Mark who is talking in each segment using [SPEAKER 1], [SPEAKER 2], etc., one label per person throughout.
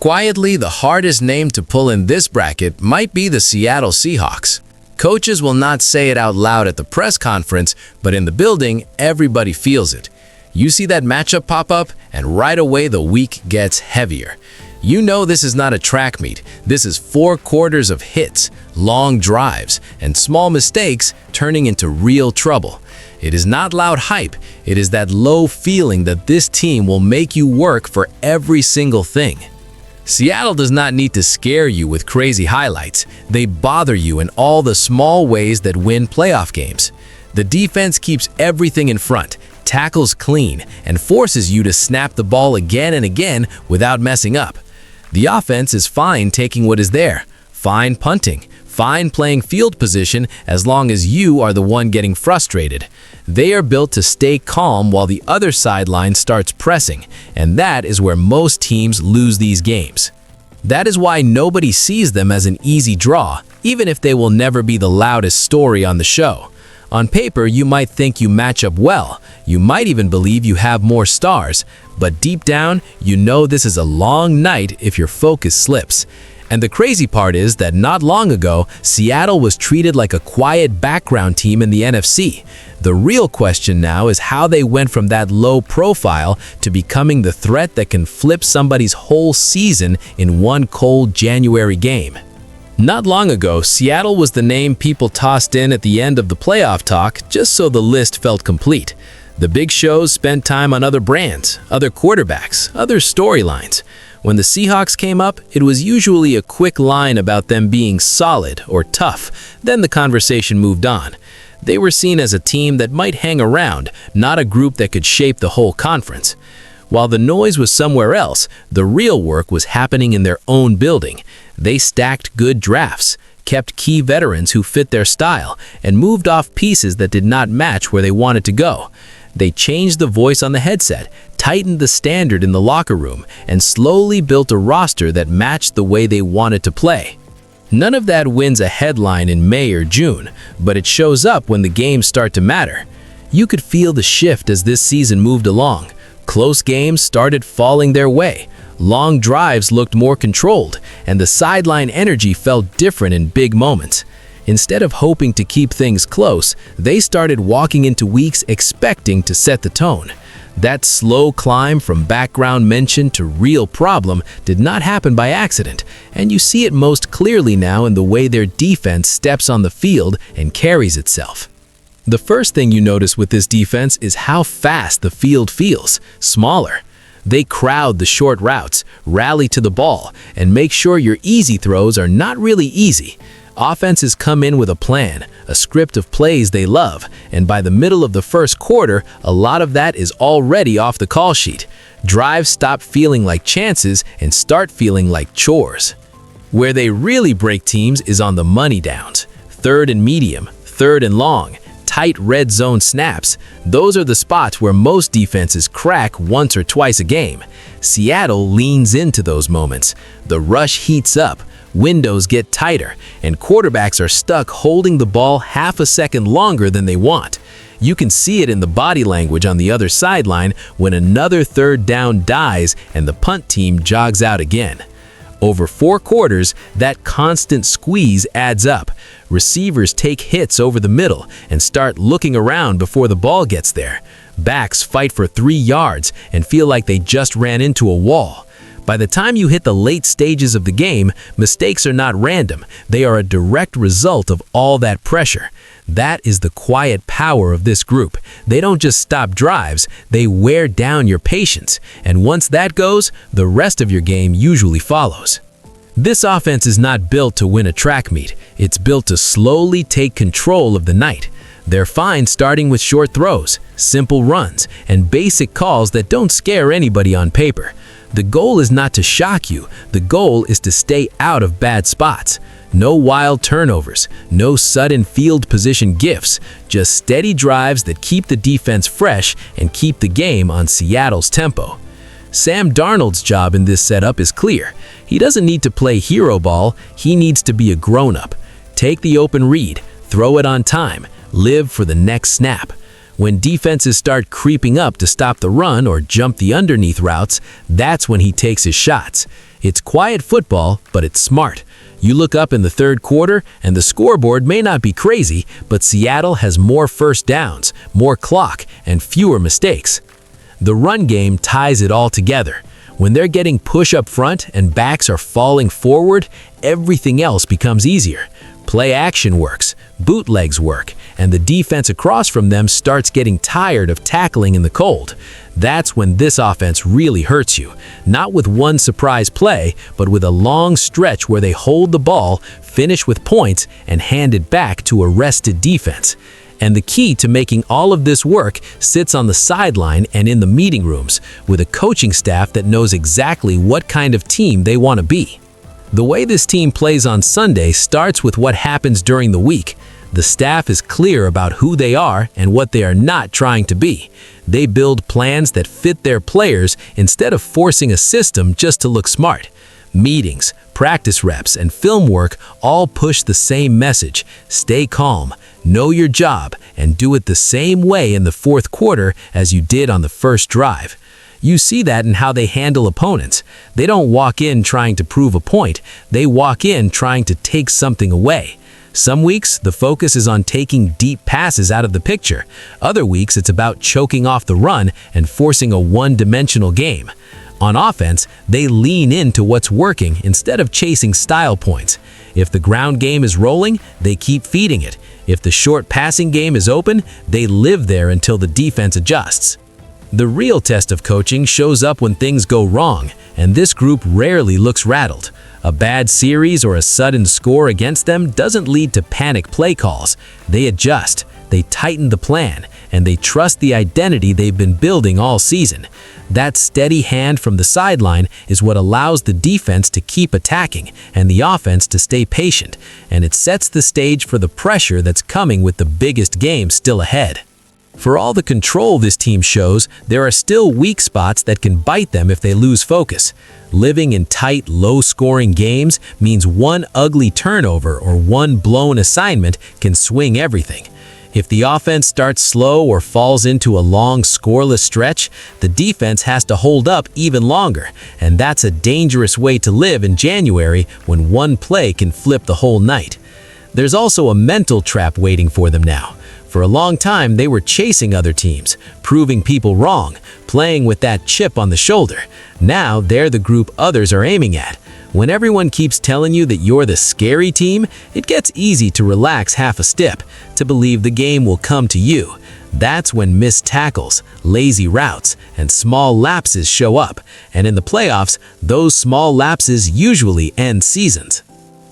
[SPEAKER 1] Quietly, the hardest name to pull in this bracket might be the Seattle Seahawks. Coaches will not say it out loud at the press conference, but in the building, everybody feels it. You see that matchup pop up, and right away the week gets heavier. You know this is not a track meet. This is 4 quarters of hits, long drives, and small mistakes turning into real trouble. It is not loud hype. It is that low feeling that this team will make you work for every single thing. Seattle does not need to scare you with crazy highlights. They bother you in all the small ways that win playoff games. The defense keeps everything in front, tackles clean, and forces you to snap the ball again and again without messing up. The offense is fine taking what is there, fine punting, fine playing field position as long as you are the one getting frustrated. They are built to stay calm while the other sideline starts pressing, and that is where most teams lose these games. That is why nobody sees them as an easy draw, even if they will never be the loudest story on the show. On paper, you might think you match up well. You might even believe you have more stars, but deep down, you know this is a long night if your focus slips. And the crazy part is that not long ago, Seattle was treated like a quiet background team in the NFC. The real question now is how they went from that low profile to becoming the threat that can flip somebody's whole season in one cold January game. Not long ago, Seattle was the name people tossed in at the end of the playoff talk just so the list felt complete. The big shows spent time on other brands, other quarterbacks, other storylines. When the Seahawks came up, it was usually a quick line about them being solid or tough. Then the conversation moved on. They were seen as a team that might hang around, not a group that could shape the whole conference. While the noise was somewhere else, the real work was happening in their own building. They stacked good drafts, kept key veterans who fit their style, and moved off pieces that did not match where they wanted to go. They changed the voice on the headset, tightened the standard in the locker room, and slowly built a roster that matched the way they wanted to play. None of that wins a headline in May or June, but it shows up when the games start to matter. You could feel the shift as this season moved along. Close games started falling their way. Long drives looked more controlled, and the sideline energy felt different in big moments. Instead of hoping to keep things close, they started walking into weeks expecting to set the tone. That slow climb from background mention to real problem did not happen by accident, and you see it most clearly now in the way their defense steps on the field and carries itself. The first thing you notice with this defense is how fast the field feels, smaller. They crowd the short routes, rally to the ball, and make sure your easy throws are not really easy. Offenses come in with a plan, a script of plays they love, and by the middle of the first quarter, a lot of that is already off the call sheet. Drives stop feeling like chances and start feeling like chores. Where they really break teams is on the money downs. 3rd and medium, 3rd and long, tight red zone snaps. Those are the spots where most defenses crack once or twice a game. Seattle leans into those moments. The rush heats up. Windows get tighter, and quarterbacks are stuck holding the ball half a second longer than they want. You can see it in the body language on the other sideline when another 3rd down dies and the punt team jogs out again. Over 4 quarters, that constant squeeze adds up. Receivers take hits over the middle and start looking around before the ball gets there. Backs fight for 3 yards and feel like they just ran into a wall. By the time you hit the late stages of the game, mistakes are not random. They are a direct result of all that pressure. That is the quiet power of this group. They don't just stop drives, they wear down your patience. And once that goes, the rest of your game usually follows. This offense is not built to win a track meet. It's built to slowly take control of the night. They're fine starting with short throws, simple runs, and basic calls that don't scare anybody on paper. The goal is not to shock you. The goal is to stay out of bad spots. No wild turnovers, no sudden field position gifts, just steady drives that keep the defense fresh and keep the game on Seattle's tempo. Sam Darnold's job in this setup is clear. He doesn't need to play hero ball, he needs to be a grown-up. Take the open read, throw it on time, live for the next snap. When defenses start creeping up to stop the run or jump the underneath routes, that's when he takes his shots. It's quiet football, but it's smart. You look up in the third quarter, and the scoreboard may not be crazy, but Seattle has more first downs, more clock, and fewer mistakes. The run game ties it all together. When they're getting push up front and backs are falling forward, everything else becomes easier. Play action works, bootlegs work, and the defense across from them starts getting tired of tackling in the cold. That's when this offense really hurts you. Not with one surprise play, but with a long stretch where they hold the ball, finish with points, and hand it back to a rested defense. And the key to making all of this work sits on the sideline and in the meeting rooms, with a coaching staff that knows exactly what kind of team they want to be. The way this team plays on Sunday starts with what happens during the week. The staff is clear about who they are and what they are not trying to be. They build plans that fit their players instead of forcing a system just to look smart. Meetings, practice reps, and film work all push the same message: stay calm, know your job, and do it the same way in the fourth quarter as you did on the first drive. You see that in how they handle opponents. They don't walk in trying to prove a point. They walk in trying to take something away. Some weeks, the focus is on taking deep passes out of the picture. Other weeks, it's about choking off the run and forcing a one-dimensional game. On offense, they lean into what's working instead of chasing style points. If the ground game is rolling, they keep feeding it. If the short passing game is open, they live there until the defense adjusts. The real test of coaching shows up when things go wrong, and this group rarely looks rattled. A bad series or a sudden score against them doesn't lead to panic play calls. They adjust, they tighten the plan, and they trust the identity they've been building all season. That steady hand from the sideline is what allows the defense to keep attacking and the offense to stay patient, and it sets the stage for the pressure that's coming with the biggest game still ahead. For all the control this team shows, there are still weak spots that can bite them if they lose focus. Living in tight, low-scoring games means one ugly turnover or one blown assignment can swing everything. If the offense starts slow or falls into a long, scoreless stretch, the defense has to hold up even longer, and that's a dangerous way to live in January when one play can flip the whole night. There's also a mental trap waiting for them now. For a long time, they were chasing other teams, proving people wrong, playing with that chip on the shoulder. Now, they're the group others are aiming at. When everyone keeps telling you that you're the scary team, it gets easy to relax half a step, to believe the game will come to you. That's when missed tackles, lazy routes, and small lapses show up. And in the playoffs, those small lapses usually end seasons.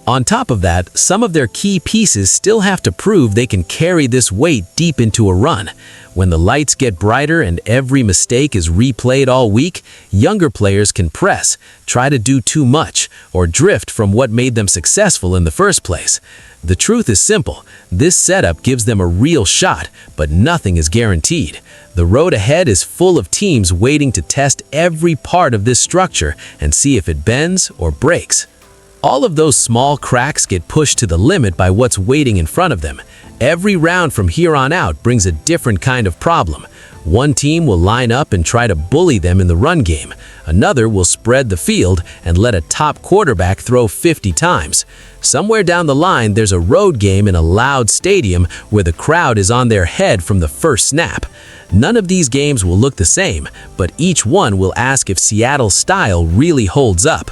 [SPEAKER 1] On top of that, some of their key pieces still have to prove they can carry this weight deep into a run. When the lights get brighter and every mistake is replayed all week, younger players can press, try to do too much, or drift from what made them successful in the first place. The truth is simple. This setup gives them a real shot, but nothing is guaranteed. The road ahead is full of teams waiting to test every part of this structure and see if it bends or breaks. All of those small cracks get pushed to the limit by what's waiting in front of them. Every round from here on out brings a different kind of problem. One team will line up and try to bully them in the run game. Another will spread the field and let a top quarterback throw 50 times. Somewhere down the line, there's a road game in a loud stadium where the crowd is on their head from the first snap. None of these games will look the same, but each one will ask if Seattle's style really holds up.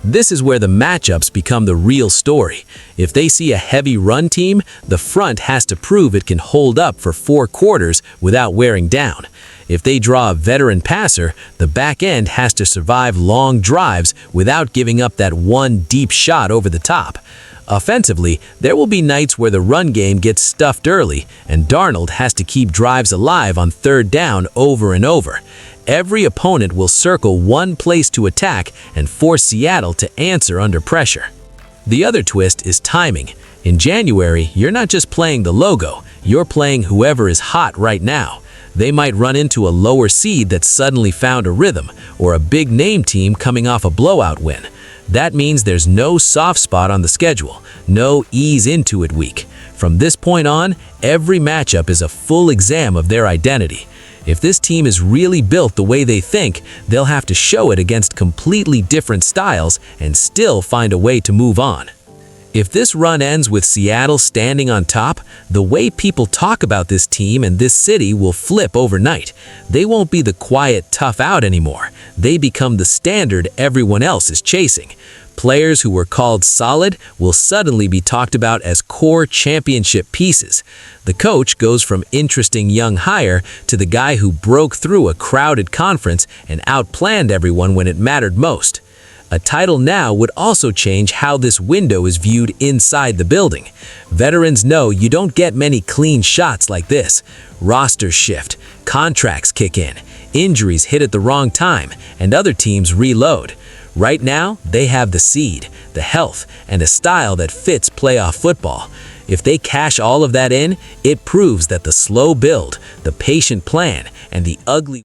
[SPEAKER 1] This is where the matchups become the real story. If they see a heavy run team, the front has to prove it can hold up for 4 quarters without wearing down. If they draw a veteran passer, the back end has to survive long drives without giving up that one deep shot over the top. Offensively, there will be nights where the run game gets stuffed early, and Darnold has to keep drives alive on third down over and over. Every opponent will circle one place to attack and force Seattle to answer under pressure. The other twist is timing. In January, you're not just playing the logo, you're playing whoever is hot right now. They might run into a lower seed that suddenly found a rhythm, or a big-name team coming off a blowout win. That means there's no soft spot on the schedule, no ease into it week. From this point on, every matchup is a full exam of their identity. If this team is really built the way they think, they'll have to show it against completely different styles and still find a way to move on. If this run ends with Seattle standing on top, the way people talk about this team and this city will flip overnight. They won't be the quiet, tough out anymore. They become the standard everyone else is chasing. Players who were called solid will suddenly be talked about as core championship pieces. The coach goes from interesting young hire to the guy who broke through a crowded conference and outplanned everyone when it mattered most. A title now would also change how this window is viewed inside the building. Veterans know you don't get many clean shots like this. Rosters shift, contracts kick in, injuries hit at the wrong time, and other teams reload. Right now, they have the seed, the health, and a style that fits playoff football. If they cash all of that in, it proves that the slow build, the patient plan, and the ugly